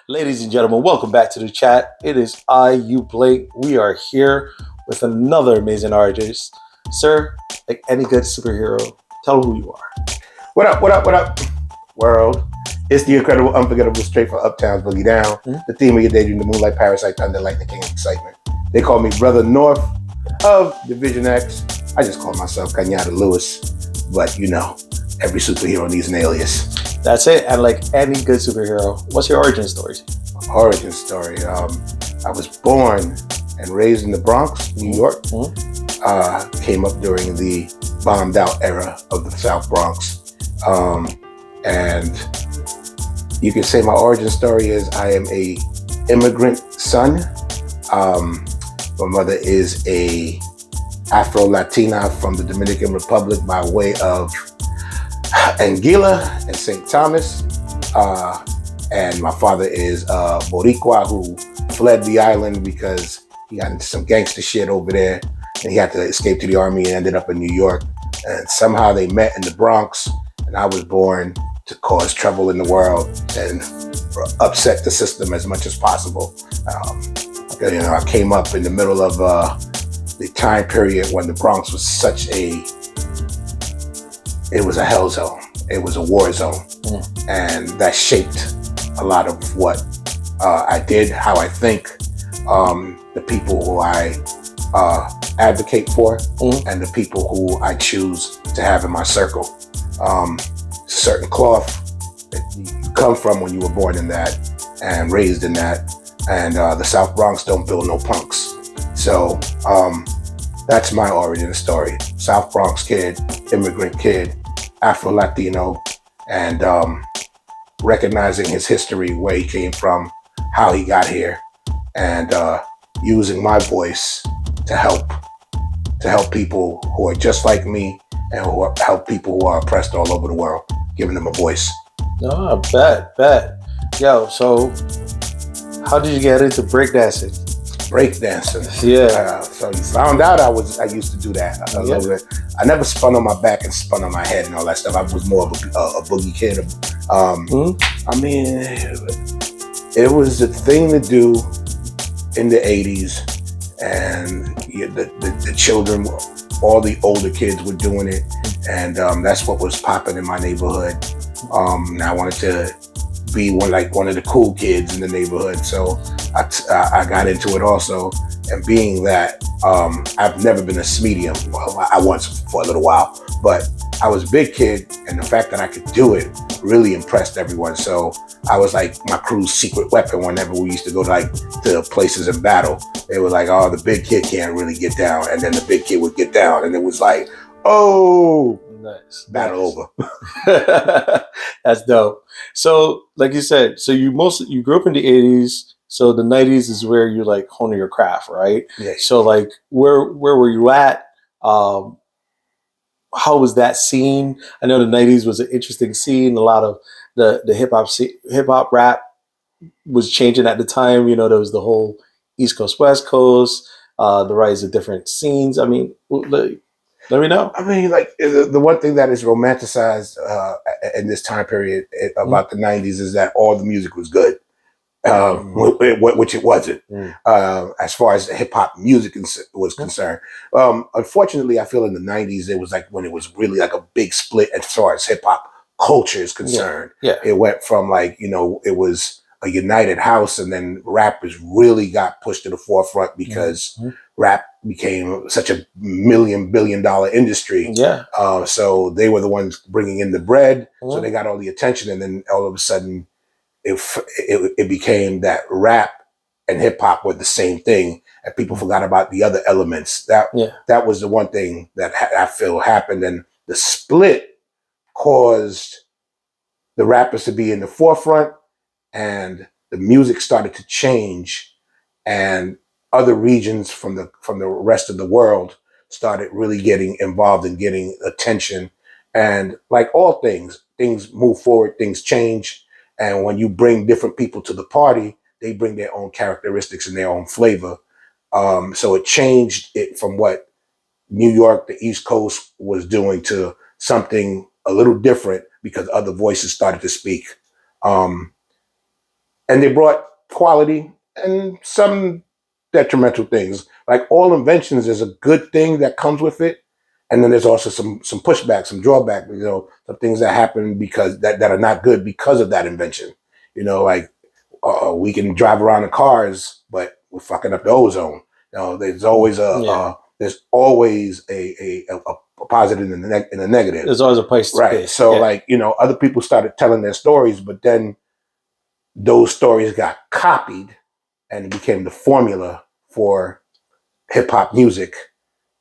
Ladies and gentlemen, welcome back to the chat. It is I, you, Blake. We are here with another amazing artist. Sir, like any good superhero, tell them who you are. What up, what up, what up, world? It's the incredible, unforgettable, straight from Uptown's Boogie Down. The theme of your daydream, the moonlight, parasite, thunder, light, the king of excitement. They call me Brother North of Division X. I just call myself Canyada Luis, but you know, every superhero needs an alias. That's it. And like any good superhero, what's your origin story? Origin story. I was born and raised in the Bronx, New York. Came up during the bombed out era of the South Bronx. And you can say my origin story is I am a immigrant son. My mother is a Afro-Latina from the Dominican Republic by way of Anguilla and St. Thomas. And my father is Boricua, who fled the island because he got into some gangster shit over there and he had to escape to the army and ended up in New York. And somehow they met in the Bronx, and I was born to cause trouble in the world and upset the system as much as possible. I came up in the middle of the time period when the Bronx was it was a hell zone. It was a war zone. And that shaped a lot of what I did, how I think, the people who I advocate for, and the people who I choose to have in my circle. Certain cloth that you come from when you were born in that and raised in that. And the South Bronx don't build no punks. So that's my origin story. South Bronx kid, immigrant kid, Afro-Latino, and recognizing his history, where he came from, how he got here, and using my voice to help people who are just like me and help people who are oppressed all over the world, giving them a voice. No, bet. Yo, so how did you get into breakdancing? Breakdancing. Yeah. So you found out I used to do that a little bit. I never spun on my back and spun on my head and all that stuff. I was more of a boogie kid. I mean, it was the thing to do in the 80s, and the children, all the older kids were doing it, and that's what was popping in my neighborhood. And I wanted to be one of the cool kids in the neighborhood, so I got into it also. And being that I've never been a medium, well, I was for a little while, but I was a big kid, and the fact that I could do it really impressed everyone. So I was like my crew's secret weapon whenever we used to go to places in battle. They were like, oh, the big kid can't really get down, and then the big kid would get down, and it was like, oh, nice, battle over. That's dope. So, like you said, so you grew up in the 80s. So the 90s is where you like honing your craft, right? Yeah. So like where were you at? How was that scene? I know the 90s was an interesting scene. A lot of the hip hop rap was changing at the time. You know, there was the whole East Coast, West Coast, the rise of different scenes. I mean, let me know. I mean, like the one thing that is romanticized in this time period about the 90s is that all the music was good. Which it wasn't, as far as hip hop music was concerned. Unfortunately, I feel in the 90s, it was like when it was really like a big split as far as hip hop culture is concerned. Yeah. It went from like, it was a united house, and then rappers really got pushed to the forefront because rap became such a $1 billion industry. Yeah. So they were the ones bringing in the bread, so they got all the attention, and then all of a sudden, it became that rap and hip hop were the same thing, and people forgot about the other elements. That was the one thing that I feel happened, and the split caused the rappers to be in the forefront, and the music started to change, and other regions from the rest of the world started really getting involved and getting attention. And like all things move forward, things change. And when you bring different people to the party, they bring their own characteristics and their own flavor. So it changed it from what New York, the East Coast was doing to something a little different because other voices started to speak. and they brought quality and some detrimental things. Like all inventions, there's a good thing that comes with it, and then there's also some pushback, some drawback. Some things that happen because that are not good because of that invention. Like we can drive around in cars, but we're fucking up the ozone. There's always a positive and a negative. There's always a price to pay. Right. So other people started telling their stories, but then those stories got copied and it became the formula for hip hop music.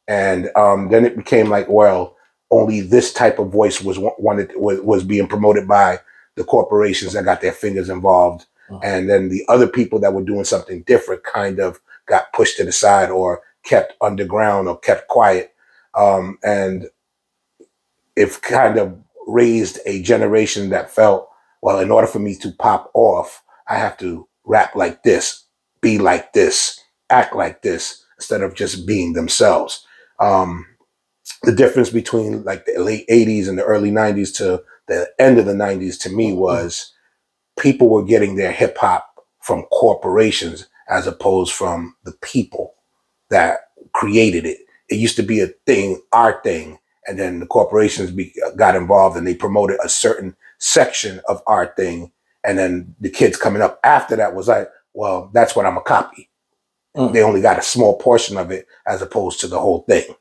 And then it became like, well, only this type of voice was being promoted by the corporations that got their fingers involved. And then the other people that were doing something different kind of got pushed to the side or kept underground or kept quiet. And it kind of raised a generation that felt, well, in order for me to pop off, I have to rap like this, be like this, act like this, instead of just being themselves. The difference between like the late 80s and the early 90s to the end of the 90s to me was people were getting their hip hop from corporations as opposed from the people that created it. It used to be a thing, our thing, and then the corporations got involved and they promoted a certain section of our thing. And then the kids coming up after that was like, well, that's what I'm a copy. They only got a small portion of it as opposed to the whole thing.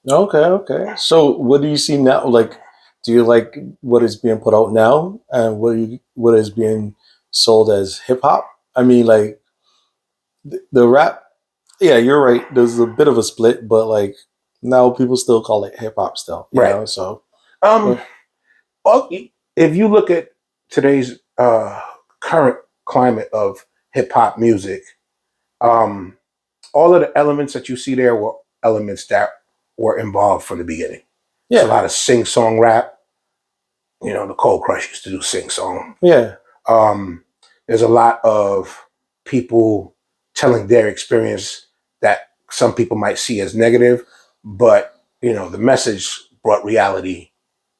Okay. So what do you see now? Like, do you like what is being put out now and what is being sold as hip hop? I mean, like the rap. Yeah, you're right. There's a bit of a split, but like now people still call it hip hop still. You know, so if you look at today's current climate of hip hop music, all of the elements that you see there were elements that were involved from the beginning. Yeah. It's a lot of sing-song rap. The Cold Crush used to do sing-song. Yeah. There's a lot of people telling their experience that some people might see as negative, but the message brought reality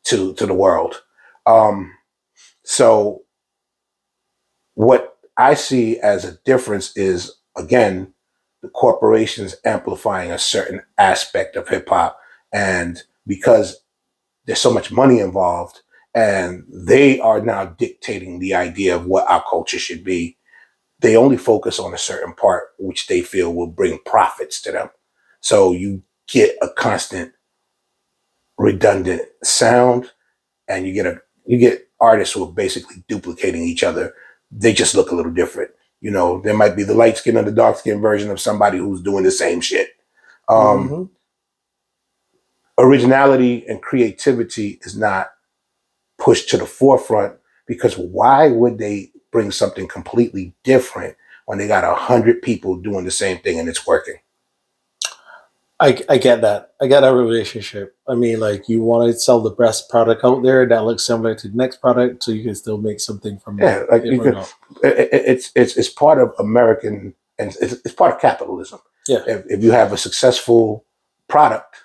to the world. So what I see as a difference is, again, the corporations amplifying a certain aspect of hip hop. And because there's so much money involved and they are now dictating the idea of what our culture should be, they only focus on a certain part, which they feel will bring profits to them. So you get a constant redundant sound and you get artists who are basically duplicating each other. They just look a little different. There might be the light skin or the dark skin version of somebody who's doing the same shit. Originality and creativity is not pushed to the forefront because why would they bring something completely different when they got 100 people doing the same thing and it's working? I get that. I get that relationship. I mean, like you want to sell the best product out there that looks similar to the next product, so you can still make something from it. Like it's part of American and it's part of capitalism. Yeah. If you have a successful product,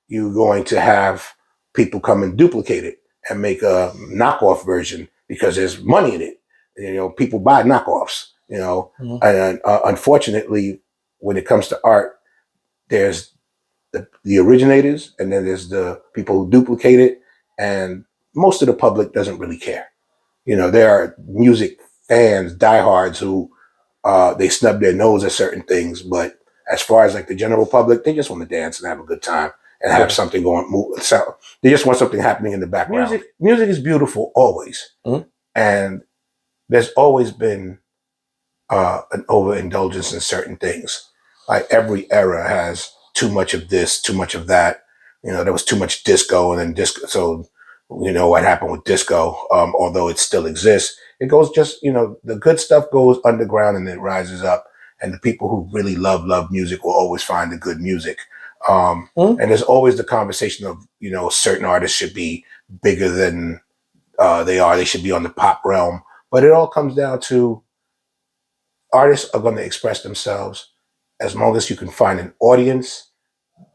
you're going to have people come and duplicate it and make a knockoff version because there's money in it. People buy knockoffs. And unfortunately, when it comes to art, there's the originators and then there's the people who duplicate it, and most of the public doesn't really care. There are music fans, diehards who they snub their nose at certain things, but as far as like the general public, they just want to dance and have a good time and have something going. So they just want something happening in the background. Music is beautiful always, and there's always been an overindulgence in certain things. Like every era has too much of this, too much of that. There was too much disco, and then disco. So, what happened with disco? Although it still exists, it goes the good stuff goes underground and it rises up. And the people who really love music will always find the good music. And there's always the conversation of certain artists should be bigger than they are. They should be on the pop realm. But it all comes down to artists are going to express themselves as long as you can find an audience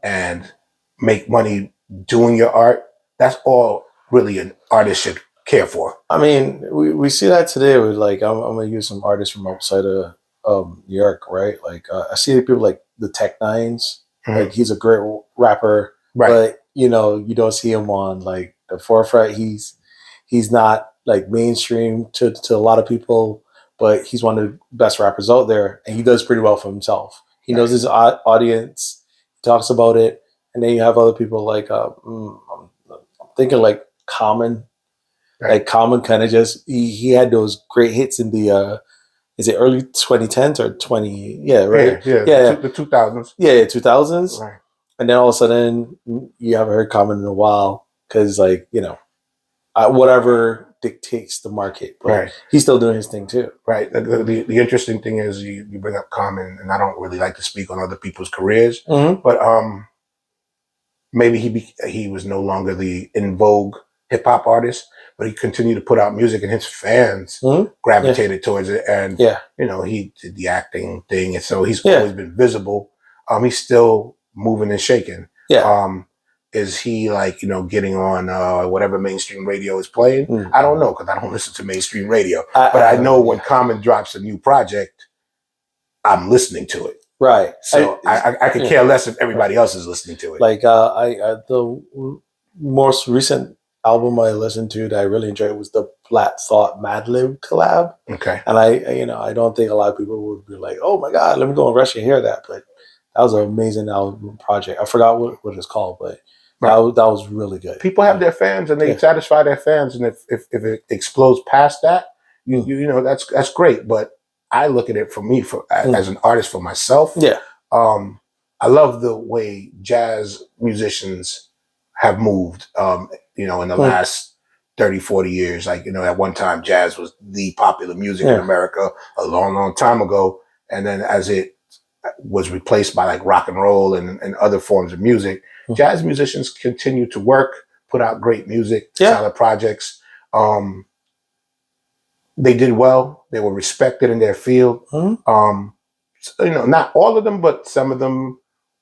and make money doing your art. That's all really an artist should care for. I mean, we see that today with like I'm gonna use some artists from outside of New York, right? Like I see people like the Tech Nines. Like he's a great rapper, Right. but you don't see him on like the forefront. He's not like mainstream to a lot of people, but he's one of the best rappers out there, and he does pretty well for himself. He knows his audience, he talks about it, and then you have other people like I'm thinking like Common. Right. Like Common kind of just he had those great hits in the is it early 2010s or 20 right the 2000s 2000s right. And then all of a sudden you haven't heard Common in a while because like whatever dictates the market, but right. He's still doing his thing too. Right. The interesting thing is you bring up Common, and I don't really like to speak on other people's careers, but maybe he was no longer the in vogue hip hop artist, but he continued to put out music, and his fans gravitated towards it. And he did the acting thing, and so he's always been visible. He's still moving and shaking. Is he like getting on whatever mainstream radio is playing? I don't know, because I don't listen to mainstream radio. But I know when Common drops a new project, I'm listening to it. Right. So I could care less if everybody else is listening to it. Like the most recent album I listened to that I really enjoyed was the Black Thought Madlib collab. Okay. And I don't think a lot of people would be like, oh my God, let me go and rush and hear that. But that was an amazing album project. I forgot what it's called, but that was really good. People have their fans, and they satisfy their fans. And if it explodes past that, that's great. But I look at it as an artist for myself. Yeah. I love the way jazz musicians have moved, in the last 30, 40 years. Like, at one time, jazz was the popular music in America a long, long time ago. And then as it was replaced by like rock and roll and other forms of music, jazz musicians continue to work, put out great music, solid projects. They did well. They were respected in their field. Not all of them, but some of them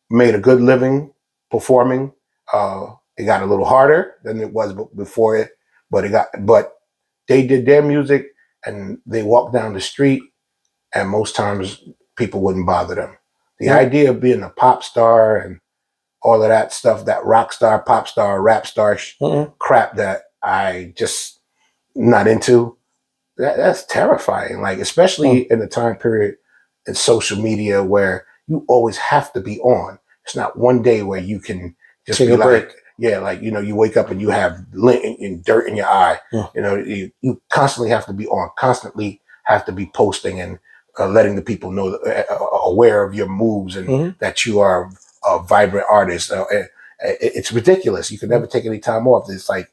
made a good living performing. It got a little harder than it was before it, but they did their music, and they walked down the street, and most times people wouldn't bother them. The idea of being a pop star and all of that stuff, that rock star, pop star, rap star crap that I just not into, that's terrifying. Like, especially in the time period in social media where you always have to be on. It's not one day where you can just take be a like, break. You wake up and you have lint and dirt in your eye. You constantly have to be on, constantly have to be posting and letting the people know, aware of your moves and that you are a vibrant artist. It's ridiculous. You can never take any time off. It's like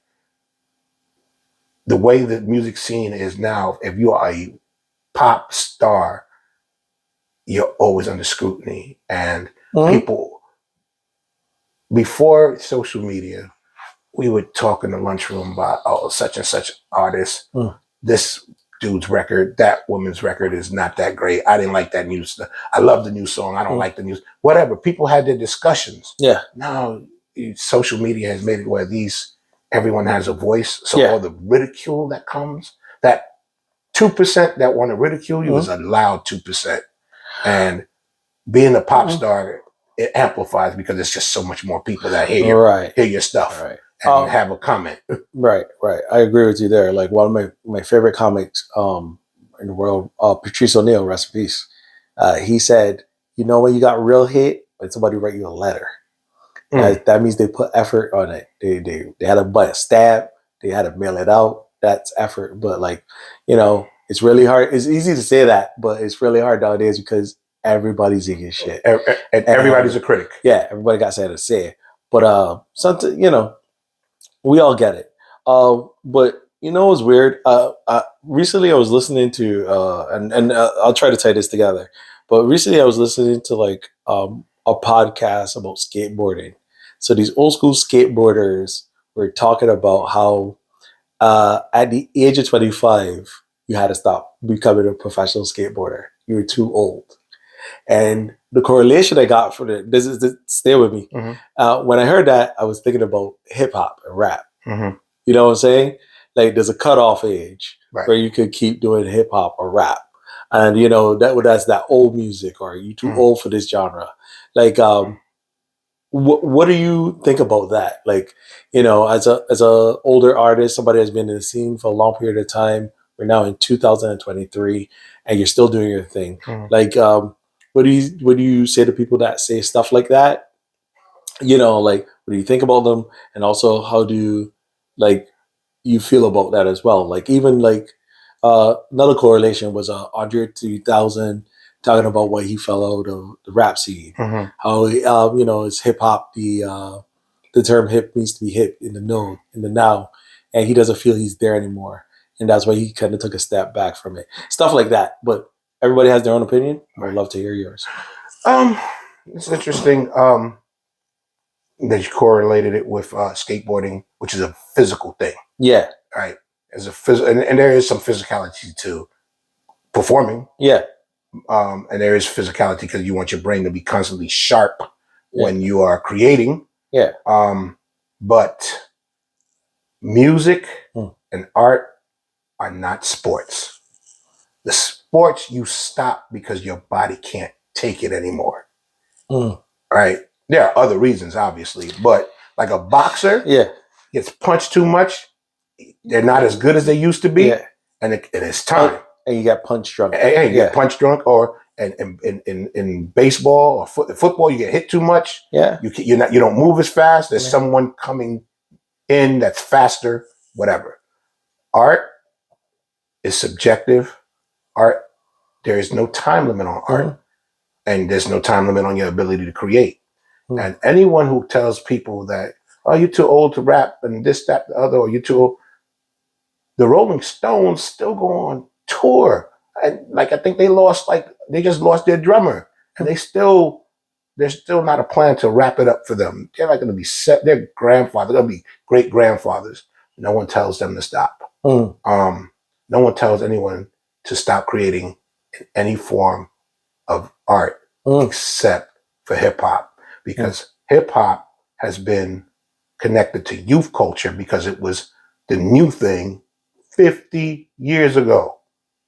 the way the music scene is now. If you are a pop star, you're always under scrutiny. And people, before social media, we would talk in the lunchroom about, such and such artist. This dude's record, that woman's record is not that great. I didn't like that new stuff. I love the new song. I don't like the news. Whatever. People had their discussions. Yeah. Now social media has made it where everyone has a voice. So all the ridicule that comes, that 2% that want to ridicule you is a loud 2%. And being a pop star, it amplifies because it's just so much more people that hear your stuff and have a comment. Right. I agree with you there. Like, one of my favorite comics in the world, Patrice O'Neill, rest in peace. He said, when you got real hit, when somebody write you a letter, that means they put effort on it. They had to buy a stamp, they had to mail it out. That's effort. But it's really hard. It's easy to say that, but it's really hard nowadays because everybody's in your shit. And everybody's a critic. Yeah, everybody got something to say. But something, we all get it. But what's weird? Recently I was listening to and I'll try to tie this together. But recently I was listening to like a podcast about skateboarding. So these old school skateboarders were talking about how at the age of 25 you had to stop becoming a professional skateboarder. You were too old. And the correlation I got for stay with me. When I heard that, I was thinking about hip hop and rap. You know what I'm saying? like there's a cutoff age where you could keep doing hip hop or rap, and that's that old music, or you too old for this genre. Like, what do you think about that? Like, as a older artist, somebody has been in the scene for a long period of time. We're now in 2023, and you're still doing your thing. Like, what do you say to people that say stuff like that? Like, what do you think about them? And also, how do like you feel about that as well? Like, even like another correlation was Andre 3000 talking about why he fell out of the rap scene. How it's hip hop. The term hip needs to be hip in the now, and he doesn't feel he's there anymore, and that's why he kind of took a step back from it. Stuff like that. But everybody has their own opinion. I'd love to hear yours. It's interesting that you correlated it with skateboarding, which is a physical thing. Yeah. Right. As a and there is some physicality to performing. Yeah. And there is physicality because you want your brain to be constantly sharp when you are creating. Yeah. But music and art are not sports. The sports you stop because your body can't take it anymore. Right? There are other reasons, obviously, but like a boxer gets punched too much, they're not as good as they used to be, and it's time. And you get punch drunk. And you get punch drunk, or in baseball or football, you get hit too much. Yeah, you don't move as fast. There's someone coming in that's faster. Whatever. Art is subjective. Art, there is no time limit on art, and there's no time limit on your ability to create. And anyone who tells people that, oh, you're too old to rap and this, that, the other, or you're too old, the Rolling Stones still go on tour. And like, I think they just lost their drummer, and there's still not a plan to wrap it up for them. They're not going to be set. Their grandfather, they're going to be great grandfathers. No one tells them to stop. No one tells anyone to stop creating any form of art except for hip hop, because hip hop has been connected to youth culture because it was the new thing 50 years ago.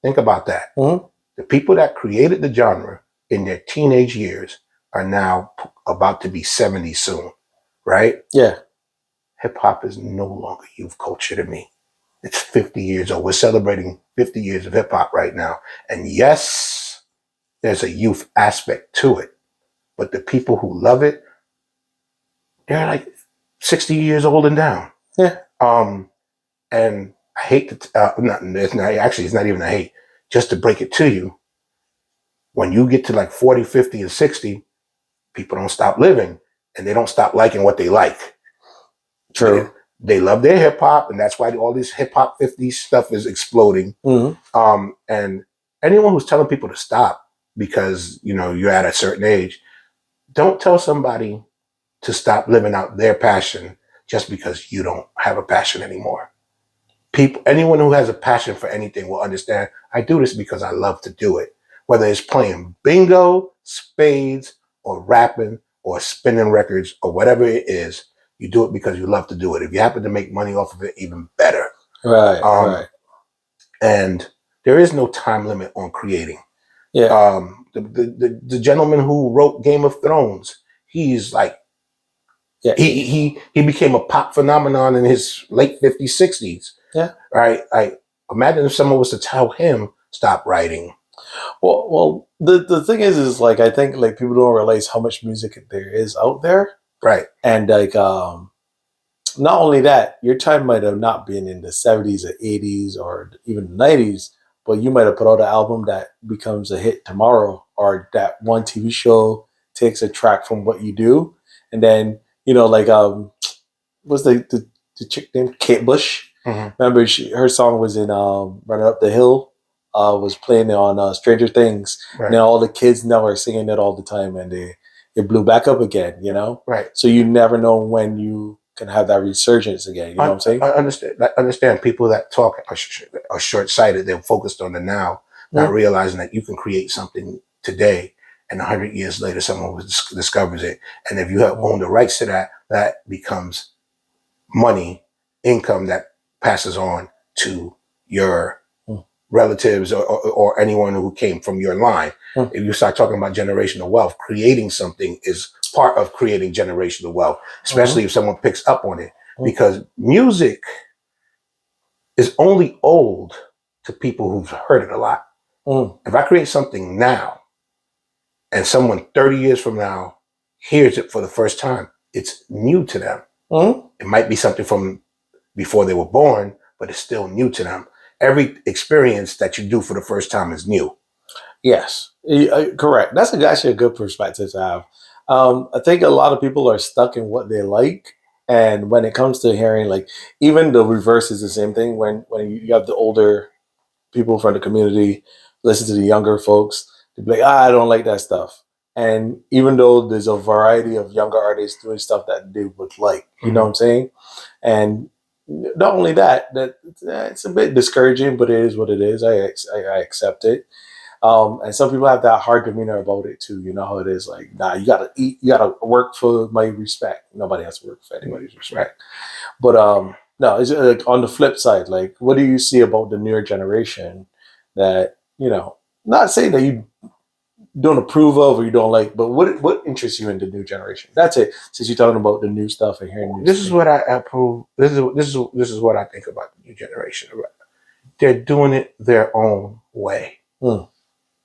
Think about that. The people that created the genre in their teenage years are now about to be 70 soon, right? Yeah. Hip hop is no longer youth culture to me. It's 50 years old. We're celebrating 50 years of hip hop right now. And yes, there's a youth aspect to it, but the people who love it, they're like 60 years old and down. Yeah. And I hate to, it's not even a hate, just to break it to you. When you get to like 40, 50, and 60, people don't stop living, and they don't stop liking what they like. True. They love their hip hop, and that's why all this hip hop 50s stuff is exploding. And anyone who's telling people to stop because, you're at a certain age, don't tell somebody to stop living out their passion just because you don't have a passion anymore. Anyone who has a passion for anything will understand, I do this because I love to do it. Whether it's playing bingo, spades, or rapping, or spinning records, or whatever it is, you do it because you love to do it. If you happen to make money off of it, even better. Right, right. And there is no time limit on creating. Yeah. The gentleman who wrote Game of Thrones, he's like, he became a pop phenomenon in his late 50s, 60s. Yeah. Right. I imagine if someone was to tell him stop writing. Well, the thing is like, I think like people don't realize how much music there is out there. Right. And like, not only that, your time might have not been in the 70s or 80s or even the 90s, but you might have put out an album that becomes a hit tomorrow, or that one TV show takes a track from what you do. And then, like, what's the chick named Kate Bush? Remember, her song was in Running Up the Hill, was playing on Stranger Things. Right. And then all the kids now are singing it all the time, and it blew back up again, Right. So you never know when you can have that resurgence again. You know what I'm saying? I understand people that talk are short-sighted. They're focused on the now, not realizing that you can create something today, and 100 years later, someone discovers it. And if you have owned the rights to that, that becomes money, income that passes on to your relatives or anyone who came from your line. If you start talking about generational wealth, creating something is part of creating generational wealth, especially if someone picks up on it, because music is only old to people who've heard it a lot. If I create something now and someone 30 years from now hears it for the first time, it's new to them. It might be something from before they were born, but it's still new to them. Every experience that you do for the first time is new. Yes, correct. That's actually a good perspective to have. I think a lot of people are stuck in what they like, and when it comes to hearing, like, even the reverse is the same thing. When you have the older people from the community listen to the younger folks, they be like, I don't like that stuff. And even though there's a variety of younger artists doing stuff that they would like, you know what I'm saying? And not only that, it's a bit discouraging, but it is what it is. I accept it. And some people have that hard demeanor about it too. You know how it is. Like, nah, you gotta eat, you gotta work for my respect. Nobody has to work for anybody's respect. But no, it's like on the flip side. Like, what do you see about the newer generation that, not saying that you don't approve of or you don't like, but what interests you in the new generation? That's it. Since you're talking about the new stuff and hearing new This is what I approve. This is what I think about the new generation. They're doing it their own way,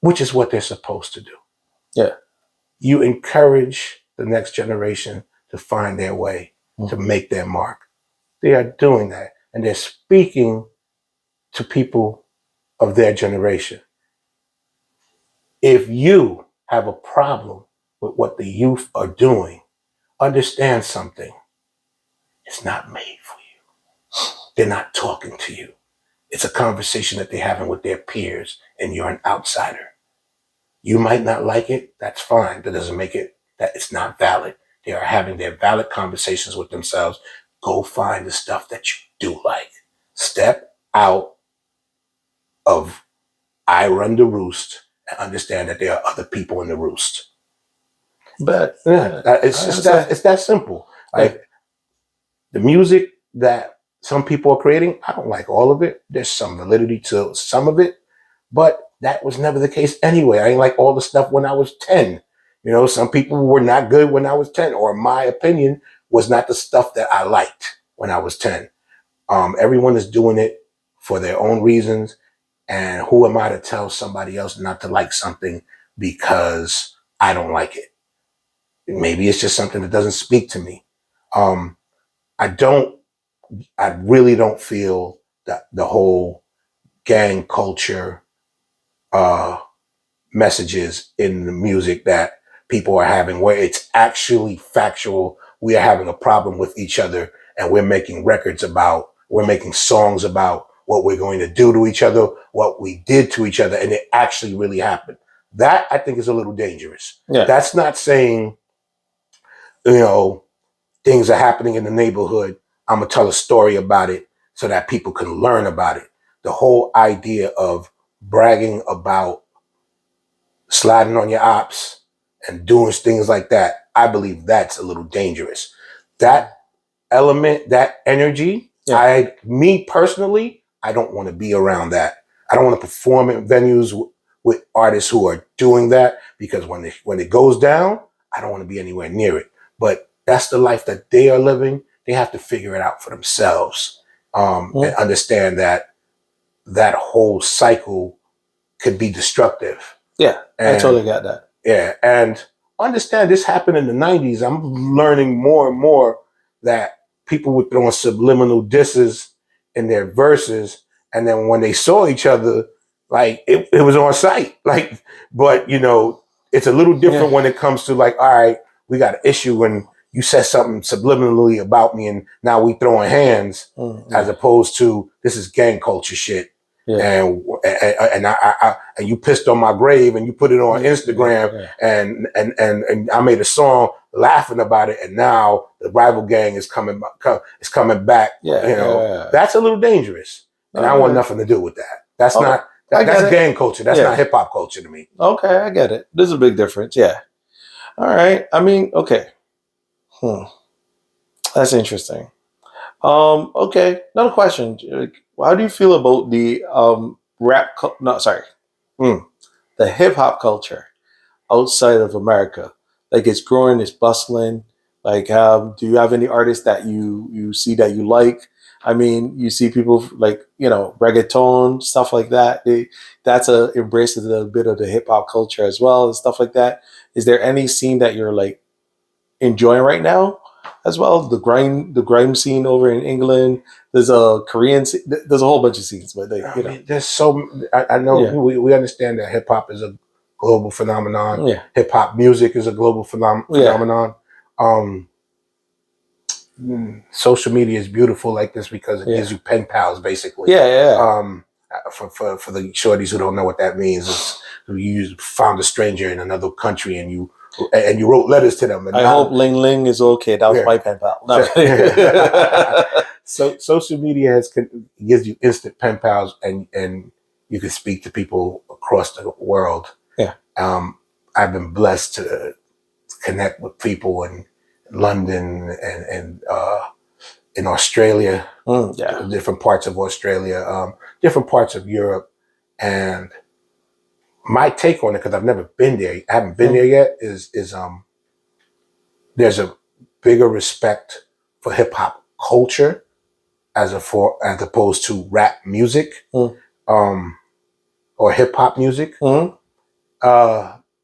which is what they're supposed to do. Yeah. You encourage the next generation to find their way, to make their mark. They are doing that, and they're speaking to people of their generation. If you have a problem with what the youth are doing, understand something. It's not made for you. They're not talking to you. It's a conversation that they're having with their peers, and you're an outsider. You might not like it. That's fine. That doesn't make it that it's not valid. They are having their valid conversations with themselves. Go find the stuff that you do like. Step out of I run the roost and understand that there are other people in the roost. But it's that simple. Like the music that some people are creating, I don't like all of it. There's some validity to some of it, but that was never the case anyway. I didn't like all the stuff when I was 10. Some people were not good when I was 10, or my opinion was not the stuff that I liked when I was 10. Everyone is doing it for their own reasons. And who am I to tell somebody else not to like something because I don't like it? Maybe it's just something that doesn't speak to me. I really don't feel that the whole gang culture messages in the music that people are having, where it's actually factual. We are having a problem with each other, and we're making we're making songs about what we're going to do to each other, what we did to each other, and it actually really happened. That, I think, is a little dangerous. Yeah. That's not saying, things are happening in the neighborhood, I'm going to tell a story about it so that people can learn about it. The whole idea of bragging about sliding on your ops and doing things like that, I believe that's a little dangerous. That element, that energy, me personally, I don't want to be around that. I don't want to perform in venues with artists who are doing that, because when it goes down, I don't want to be anywhere near it. But that's the life that they are living. They have to figure it out for themselves, and understand that whole cycle could be destructive. Yeah, I totally got that. Yeah, and understand this happened in the 90s. I'm learning more and more that people were throwing subliminal disses in their verses, and then when they saw each other, like it was on sight. Like, but it's a little different when it comes to like, all right, we got an issue when you said something subliminally about me, and now we throwing hands, as opposed to this is gang culture shit. Yeah. And you pissed on my grave and you put it on Instagram, and I made a song laughing about it, and now the rival gang is coming back. That's a little dangerous, and I want nothing to do with that. That's not that's gang culture. That's not hip hop culture to me. Okay, I get it. There's a big difference. Yeah. All right. I mean, okay. That's interesting. Okay, another question. How do you feel about the no, sorry, mm, the hip hop culture outside of America? Like it's growing, it's bustling. Like, do you have any artists that you see that you like? I mean, you see people like reggaeton stuff like that. That's a embraces a bit of the hip hop culture as well and stuff like that. Is there any scene that you're like enjoying right now as well? The grime scene over in England. There's a Korean. There's a whole bunch of scenes, but I mean, there's so. I know yeah, we understand that hip hop is a global phenomenon. yeah, Hip hop music is a global yeah, phenomenon. Um, Social media is beautiful like this because it yeah, gives you pen pals, basically. yeah, yeah. For the shorties who don't know what that means, is you found a stranger in another country and you wrote letters to them, and I now hope Ling Ling is okay. That was yeah. my pen pal. No, I'm kidding. So social media gives you instant pen pals, and you can speak to people across the world. yeah. I've been blessed to connect with people in London and in Australia, Yeah. different parts of Australia, different parts of Europe, and my take on it, because I've never been there, I haven't been there yet, is there's a bigger respect for hip hop culture as opposed to rap music, um, or hip hop music.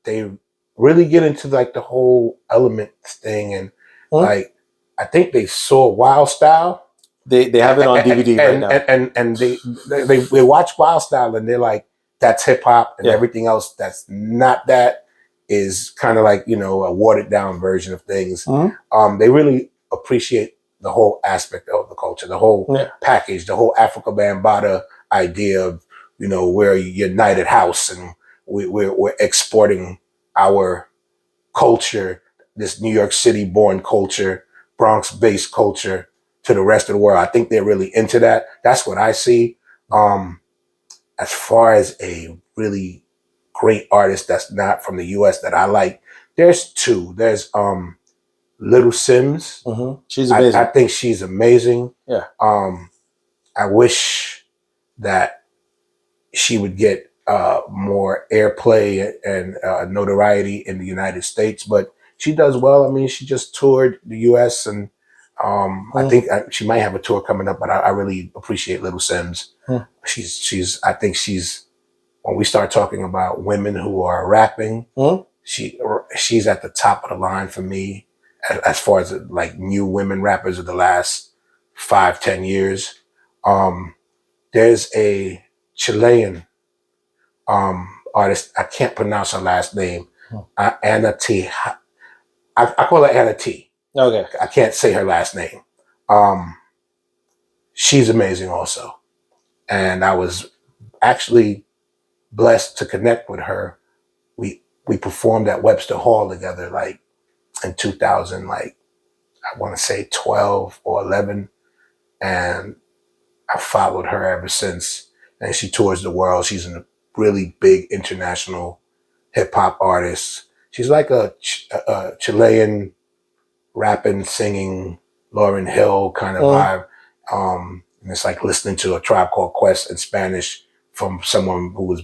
They really get into like the whole elements thing, and like I think they saw Wild Style. They have it on DVD right and now. and they watch Wild Style and they're like, that's hip hop, and Yeah. everything else that's not that is kind of like a watered down version of things. They really appreciate the whole aspect of the culture, the whole package, the whole Africa Bambaataa idea of we're a united house, and we're exporting our culture, this New York City born culture, Bronx based culture, to the rest of the world. I think they're really into that. That's what I see. As far as a really great artist that's not from the US that I like, there's two. There's Little Sims. She's amazing. I think she's amazing. Yeah. I wish that she would get more airplay and notoriety in the United States, but she does well. I mean, she just toured the U.S. and I think she might have a tour coming up. But I really appreciate Little Sims. I think she's when we start talking about women who are rapping, she's at the top of the line for me as far as like new women rappers of the last 5-10 years. There's a Chilean artist. I can't pronounce her last name. Anna T. I call her Anna T. Okay. I can't say her last name. She's amazing also. And I was actually blessed to connect with her. We performed at Webster Hall together like in 2000, like I want to say 12 or 11. And I followed her ever since. And she tours the world. She's a really big international hip hop artist. She's like a Chilean rapping, singing, Lauryn Hill kind of vibe. And it's like listening to a Tribe Called Quest in Spanish from someone who's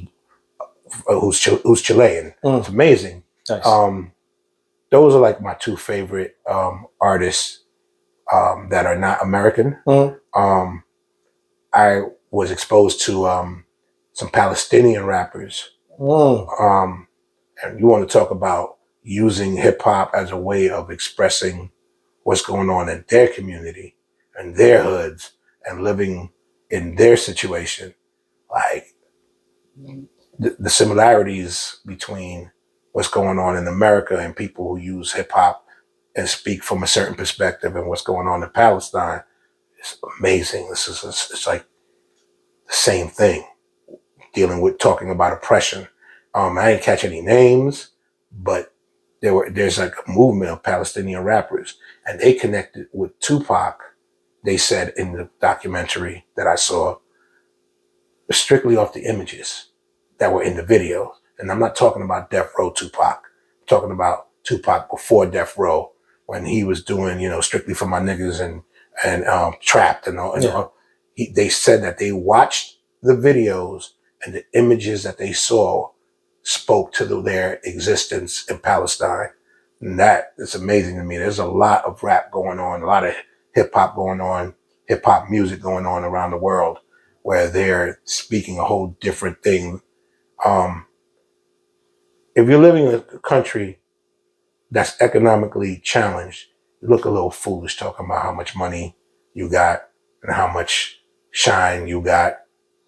Chilean. It's amazing. Nice. Those are like my two favorite artists that are not American. I was exposed to some Palestinian rappers. And you want to talk about using hip hop as a way of expressing what's going on in their community and their hoods and living in their situation. Like the similarities between what's going on in America and people who use hip hop and speak from a certain perspective and what's going on in Palestine is amazing. It's like the same thing, dealing with talking about oppression. I didn't catch any names, but there's like a movement of Palestinian rappers, and they connected with Tupac. They said in the documentary that I saw, strictly off the images that were in the video. And I'm not talking about Death Row Tupac. I'm talking about Tupac before Death Row, when he was doing, Strictly for My Niggas and and Trapped and all. They said that they watched the videos and the images that they saw spoke to their existence in Palestine. And that is amazing to me. There's a lot of rap going on, a lot of hip hop going on, hip hop music going on around the world where they're speaking a whole different thing. If you're living in a country that's economically challenged, you look a little foolish talking about how much money you got and how much shine you got.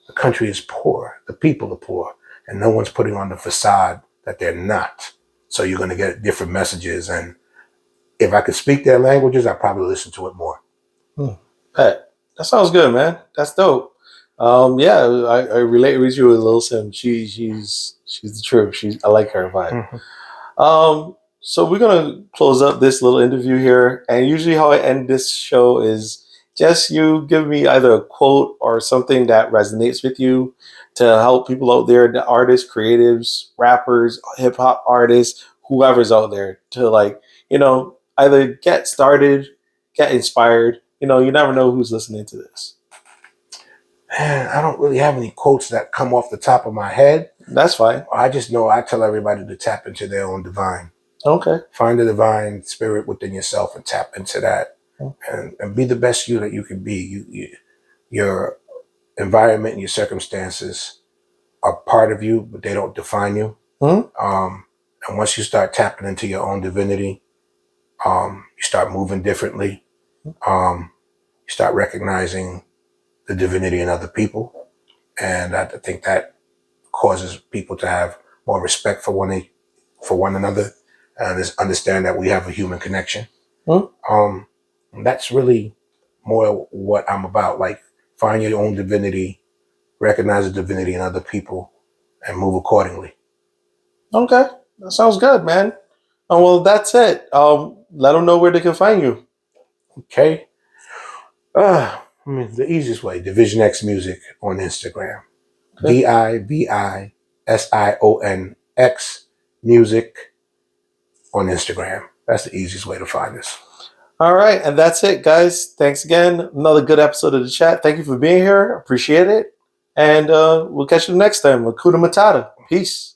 The country is poor. The people are poor. And no one's putting on the facade that they're not. So you're going to get different messages. And if I could speak their languages, I'd probably listen to it more. That sounds good, man. That's dope. Yeah, I relate with you with Lil Sim. She's the truth. I like her vibe. So we're gonna close up this little interview here, and usually how I end this show is just you give me either a quote or something that resonates with you to help people out there, the artists, creatives, rappers, hip hop artists, whoever's out there to either get started, get inspired. You never know who's listening to this. Man, I don't really have any quotes that come off the top of my head. That's fine. I just know I tell everybody to tap into their own divine. Okay. Find the divine spirit within yourself and tap into that, and be the best you that you can be. Your environment and your circumstances are part of you, but they don't define you. And once you start tapping into your own divinity, you start moving differently. You start recognizing the divinity in other people, and I think that causes people to have more respect for one another, and just understand that we have a human connection. That's really more what I'm about. Like, find your own divinity, recognize the divinity in other people, and move accordingly. Okay, that sounds good, man. Well, that's it. Let them know where they can find you. Okay. The easiest way, Division X Music on Instagram. Okay. DIVISIONX Music on Instagram. That's the easiest way to find us. All right, and that's it, guys. Thanks again. Another good episode of the chat. Thank you for being here. Appreciate it. And we'll catch you next time. Hakuna Matata. Peace.